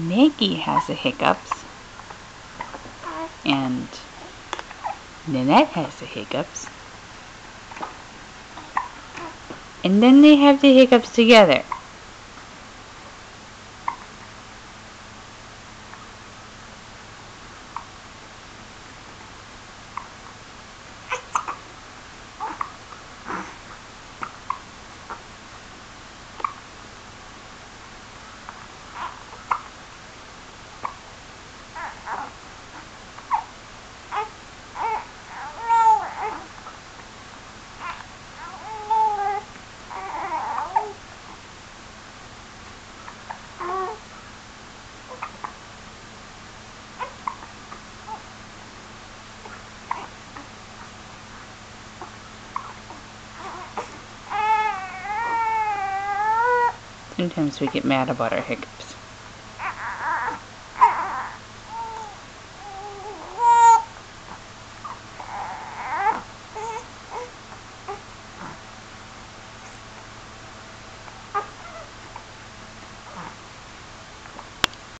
Maggie has the hiccups. And Nanette has the hiccups. And then they have the hiccups together. Sometimes we get mad about our hiccups.